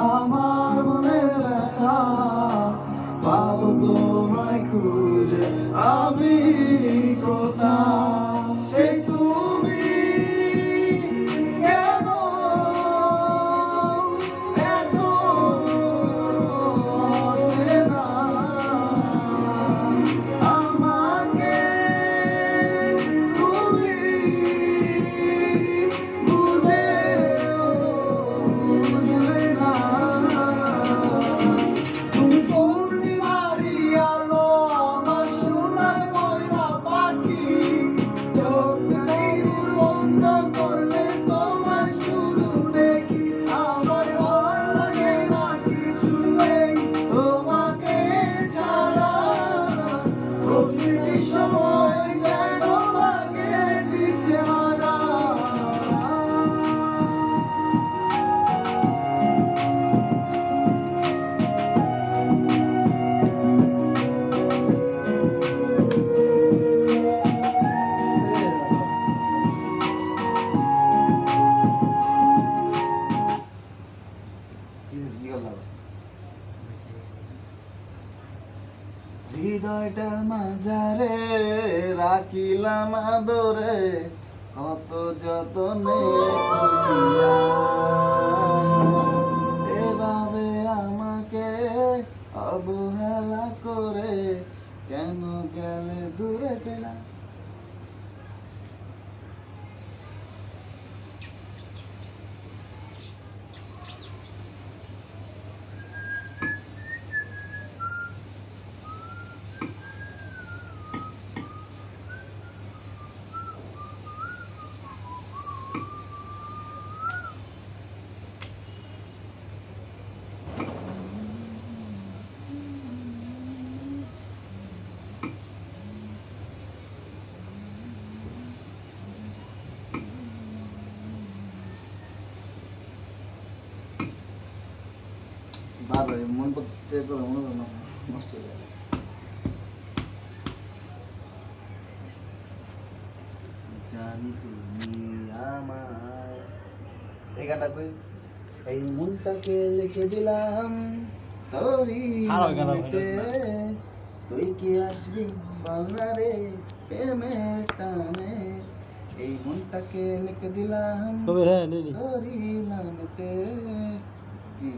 আমার মনের ব্যথা পাবো তোমায় খুঁজে আমি কোথায় সেই তুমি কেন এত অচেনা আমাকে তুমি বুঝলে না তুমি পূর্ণিমারি আলো আমার সোনার ময়না পাখি চোখ বন্ধ করলে তোমায় শুধু দেখি আমার ভালো লাগে না কিছু এই তোমাকে ছাড়া প্রতিটি সময় যেন লাগে দিশেহারা হৃদয়টার মাঝারে রাখিলাম আদরে কত যতনে খুশিয়া এভাবে আমাকে অবহেলা করে কেন গেলে দূরে চলা বাবা মন করতে করে মনে হয় নষ্ট হয়ে যাবে জানি তুমি আমার এই গানটা কই এই মনটাকে লিখে দিলাম তোরই নামেতে তুই কি আসবি বল না রে প্রেমের টানে এই মনটাকে লিখে দিলাম তোরই নামেতে কি